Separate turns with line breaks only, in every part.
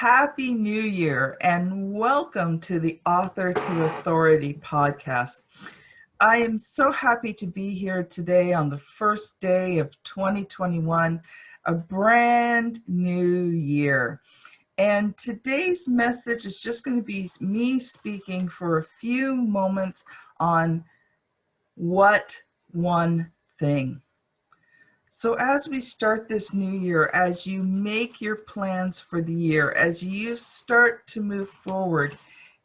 Happy New Year and welcome to the Author to Authority podcast. I am so happy to be here today on the first day of 2021, a brand new year. And today's message is just going to be me speaking for a few moments on what one thing. So as we start this new year, as you make your plans for the year, as you start to move forward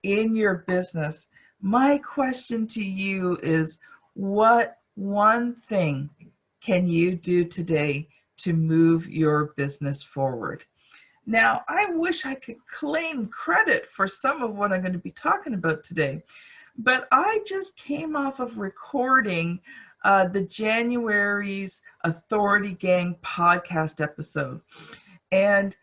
in your business, my question to you is, what one thing can you do today to move your business forward? Now, I wish I could claim credit for some of what I'm going to be talking about today, but I just came off of recording the January's Authority Gang podcast episode. And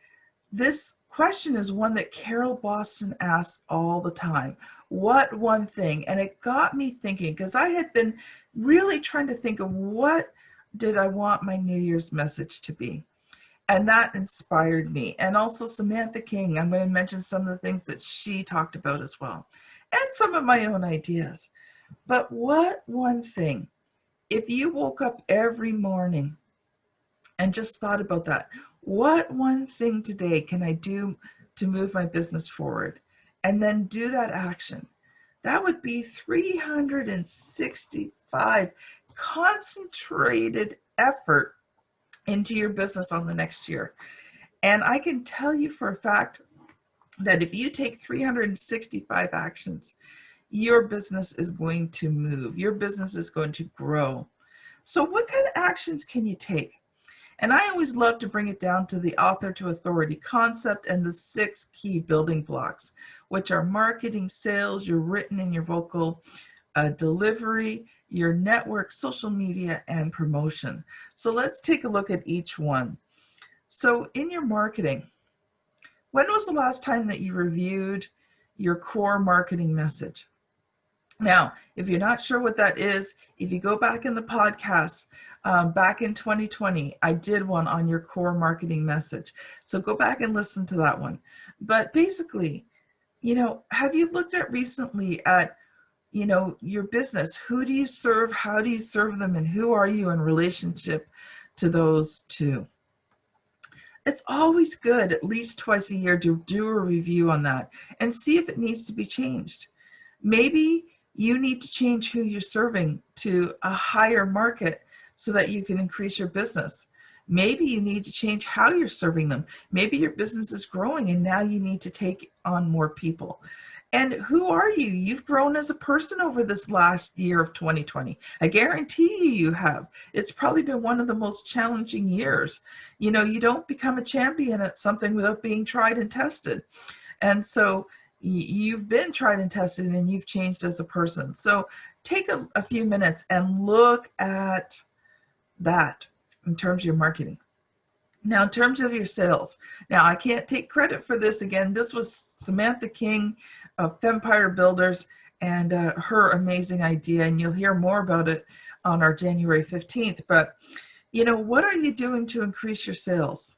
this question is one that Carol Boston asks all the time. What one thing? And it got me thinking, because I had been really trying to think of what did I want my New Year's message to be. And that inspired me. And also Samantha King, I'm going to mention some of the things that she talked about as well. And some of my own ideas. But what one thing? If you woke up every morning and just thought about that, what one thing today can I do to move my business forward? And then do that action. That would be 365 concentrated effort into your business on the next year. And I can tell you for a fact that if you take 365 actions, your business is going to move. Your business is going to grow. So what kind of actions can you take? And I always love to bring it down to the author to authority concept and the 6 key building blocks, which are marketing, sales, your written and your vocal, delivery, your network, social media, and promotion. So let's take a look at each one. So in your marketing, when was the last time that you reviewed your core marketing message? Now, if you're not sure what that is, if you go back in the podcast, back in 2020, I did one on your core marketing message. So go back and listen to that one. But basically, have you looked at recently at, your business? Who do you serve? How do you serve them? And who are you in relationship to those two? It's always good at least twice a year to do a review on that and see if it needs to be changed. Maybe you need to change who you're serving to a higher market so that you can increase your business. Maybe you need to change how you're serving them. Maybe your business is growing and now you need to take on more people. And who are you? You've grown as a person over this last year of 2020. I guarantee you have. It's probably been one of the most challenging years. You don't become a champion at something without being tried and tested. And so you've been tried and tested and you've changed as a person. So take a few minutes and look at that in terms of your marketing. Now, in terms of your sales, now I can't take credit for this. Again, this was Samantha King of Fempire Builders and her amazing idea, and you'll hear more about it on our January 15th. But, what are you doing to increase your sales?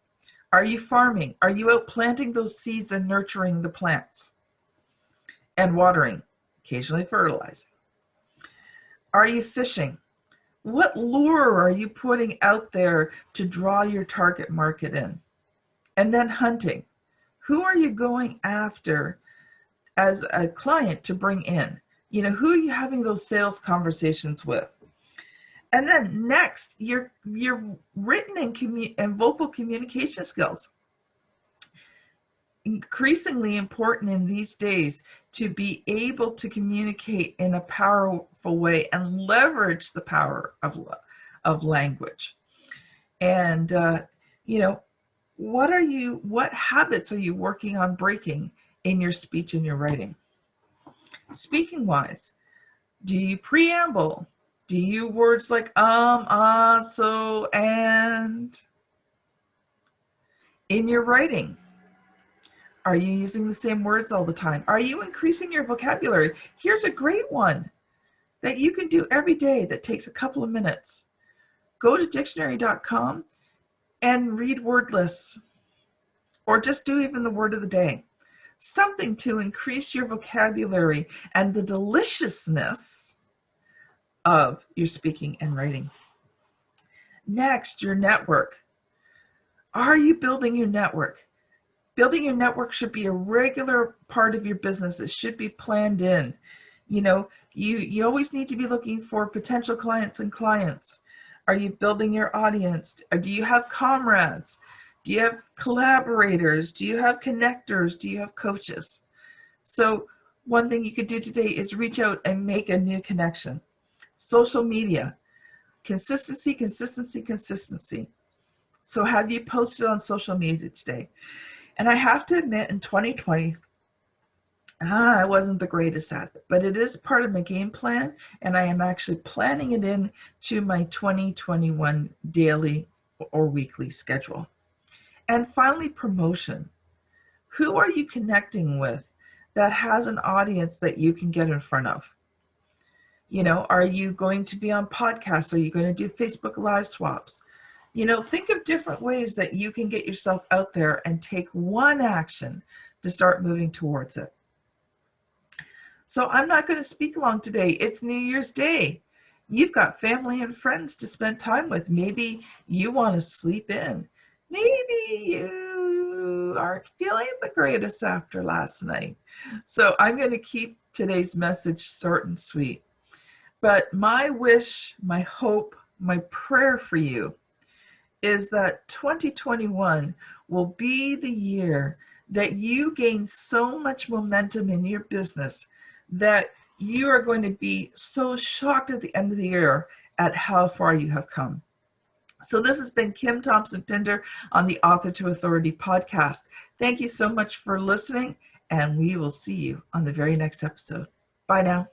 Are you farming? Are you out planting those seeds and nurturing the plants? And watering, occasionally fertilizing. Are you fishing? What lure are you putting out there to draw your target market in? And then hunting. Who are you going after as a client to bring in? Who are you having those sales conversations with? And then next, your written and vocal communication skills. Increasingly important in these days to be able to communicate in a powerful way and leverage the power of language. And what habits are you working on breaking in your speech and your writing? Speaking wise, do you preamble? Do you words like so, and? In your writing, are you using the same words all the time? Are you increasing your vocabulary? Here's a great one that you can do every day that takes a couple of minutes. Go to dictionary.com and read word lists. or just do even the word of the day. Something to increase your vocabulary and the deliciousness of your speaking and writing. Next, your network. Are you building your network? Building your network should be a regular part of your business. It should be planned in. You always need to be looking for potential clients and clients. Are you building your audience? Or do you have comrades? Do you have collaborators? Do you have connectors? Do you have coaches? So one thing you could do today is reach out and make a new connection. Social media, consistency, consistency, consistency. So have you posted on social media today? And I have to admit, in 2020, I wasn't the greatest at it, but it is part of my game plan, and I am actually planning it in to my 2021 daily or weekly schedule. And finally, promotion. Who are you connecting with that has an audience that you can get in front of? Are you going to be on podcasts? Are you going to do Facebook Live swaps? Think of different ways that you can get yourself out there and take one action to start moving towards it. So I'm not going to speak long today. It's New Year's Day. You've got family and friends to spend time with. Maybe you want to sleep in. Maybe you aren't feeling the greatest after last night. So I'm going to keep today's message short and sweet. But my wish, my hope, my prayer for you is that 2021 will be the year that you gain so much momentum in your business that you are going to be so shocked at the end of the year at how far you have come. So this has been Kim Thompson-Pinder on the Author to Authority podcast. Thank you so much for listening, and we will see you on the very next episode. Bye now.